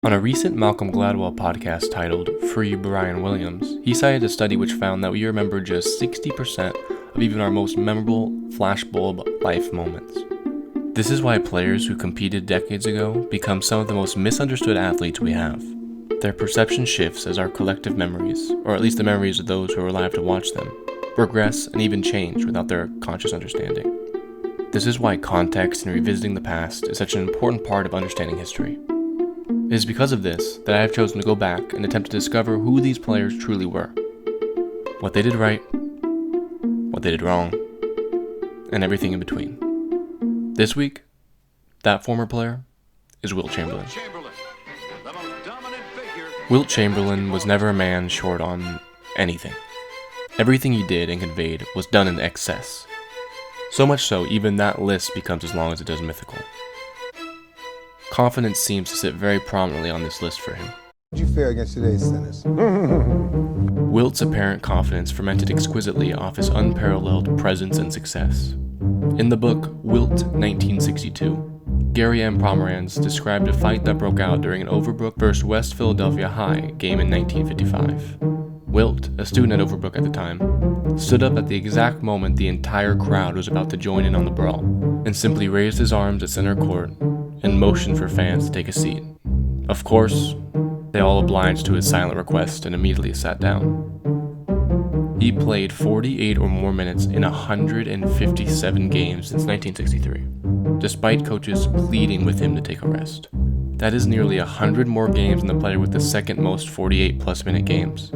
On a recent Malcolm Gladwell podcast titled Free Brian Williams, he cited a study which found that we remember just 60% of even our most memorable flashbulb life moments. This is why players who competed decades ago become some of the most misunderstood athletes we have. Their perception shifts as our collective memories, or at least the memories of those who are alive to watch them, progress and even change without their conscious understanding. This is why context and revisiting the past is such an important part of understanding history. It is because of this that I have chosen to go back and attempt to discover who these players truly were, what they did right, what they did wrong, and everything in between. This week, that former player is Wilt Chamberlain. Wilt Chamberlain was never a man short on anything. Everything he did and conveyed was done in excess. So much so, even that list becomes as long as it does mythical. Confidence seems to sit very prominently on this list for him. Did you fare against today's sinners? Wilt's apparent confidence fermented exquisitely off his unparalleled presence and success. In the book Wilt 1962, Gary M. Pomeranz described a fight that broke out during an Overbrook vs. West Philadelphia High game in 1955. Wilt, a student at Overbrook at the time, stood up at the exact moment the entire crowd was about to join in on the brawl, and simply raised his arms at center court and motioned for fans to take a seat. Of course, they all obliged to his silent request and immediately sat down. He played 48 or more minutes in 157 games since 1963, despite coaches pleading with him to take a rest. That is nearly 100 more games than the player with the second most 48-plus minute games.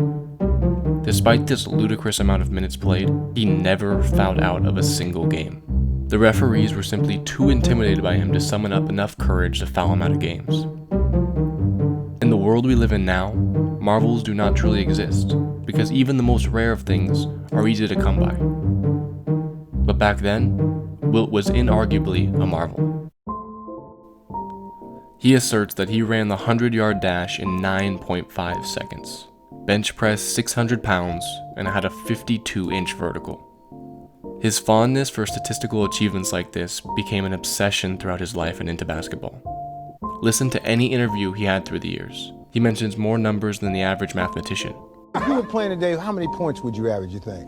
Despite this ludicrous amount of minutes played, he never fouled out of a single game. The referees were simply too intimidated by him to summon up enough courage to foul him out of games. In the world we live in now, marvels do not truly exist, because even the most rare of things are easy to come by. But back then, Wilt was inarguably a marvel. He asserts that he ran the 100-yard dash in 9.5 seconds, bench pressed 600 pounds, and had a 52-inch vertical. His fondness for statistical achievements like this became an obsession throughout his life and into basketball. Listen to any interview he had through the years. He mentions more numbers than the average mathematician. If you were playing today, how many points would you average, you think?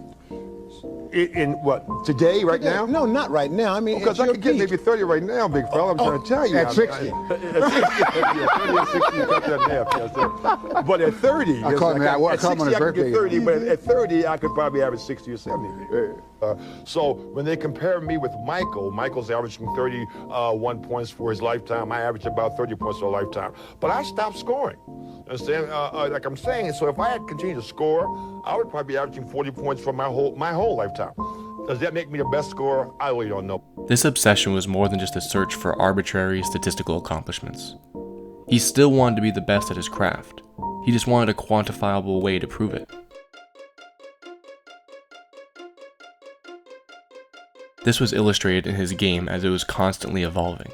In what, today, right now? No, not right now. I mean, because I could get maybe 30 right now, big fella. I'm trying to tell you. At 60. At 60, yeah, 30 and 60, you cut that in half, yes, sir. But at 30, I call him at 60 I could get 30, but Mm-hmm. at 30, I could probably average 60 or 70. So when they compare me with Michael's averaging 31 points for his lifetime. I average about 30 points for a lifetime. But I stopped scoring. Understand? Like I'm saying, so if I had continued to score, I would probably be averaging 40 points for my whole lifetime. Does that make me the best scorer? I really don't know. This obsession was more than just a search for arbitrary statistical accomplishments. He still wanted to be the best at his craft. He just wanted a quantifiable way to prove it. This was illustrated in his game as it was constantly evolving.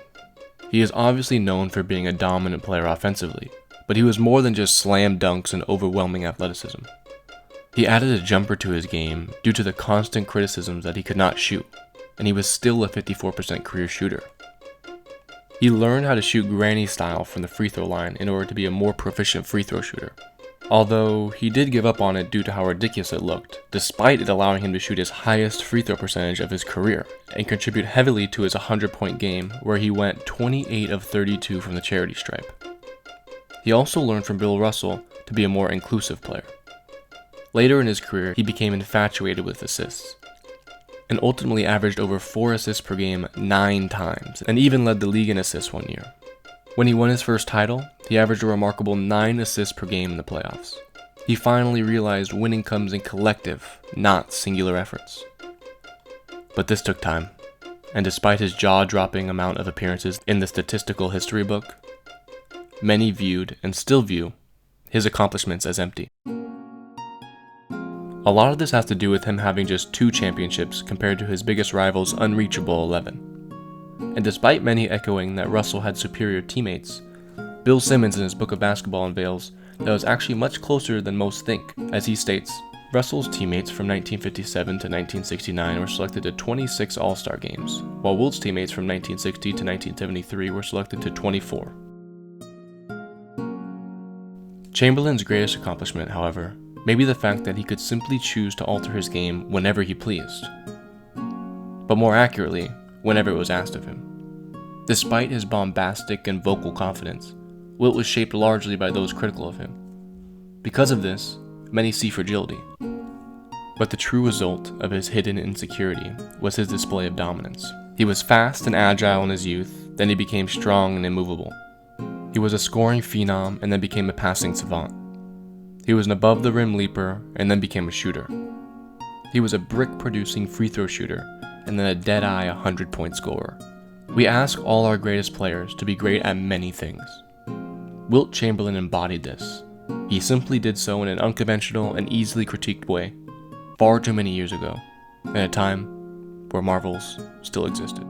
He is obviously known for being a dominant player offensively, but he was more than just slam dunks and overwhelming athleticism. He added a jumper to his game due to the constant criticisms that he could not shoot, and he was still a 54% career shooter. He learned how to shoot granny style from the free throw line in order to be a more proficient free throw shooter, although he did give up on it due to how ridiculous it looked, despite it allowing him to shoot his highest free throw percentage of his career and contribute heavily to his 100-point game where he went 28 of 32 from the charity stripe. He also learned from Bill Russell to be a more inclusive player. Later in his career, he became infatuated with assists, and ultimately averaged over 4 assists per game 9 times, and even led the league in assists one year. When he won his first title, he averaged a remarkable 9 assists per game in the playoffs. He finally realized winning comes in collective, not singular efforts. But this took time, and despite his jaw-dropping amount of appearances in the statistical history book, many viewed, and still view, his accomplishments as empty. A lot of this has to do with him having just 2 championships compared to his biggest rival's unreachable 11. And despite many echoing that Russell had superior teammates, Bill Simmons in his book of basketball unveils that it was actually much closer than most think, as he states, Russell's teammates from 1957 to 1969 were selected to 26 All-Star games, while Wilt's teammates from 1960 to 1973 were selected to 24. Chamberlain's greatest accomplishment, however, may be the fact that he could simply choose to alter his game whenever he pleased. But more accurately, whenever it was asked of him. Despite his bombastic and vocal confidence, Wilt was shaped largely by those critical of him. Because of this, many see fragility. But the true result of his hidden insecurity was his display of dominance. He was fast and agile in his youth, then he became strong and immovable. He was a scoring phenom and then became a passing savant. He was an above-the-rim leaper and then became a shooter. He was a brick-producing free throw shooter and then a dead-eye 100-point scorer. We ask all our greatest players to be great at many things. Wilt Chamberlain embodied this. He simply did so in an unconventional and easily critiqued way, far too many years ago, at a time where marvels still existed.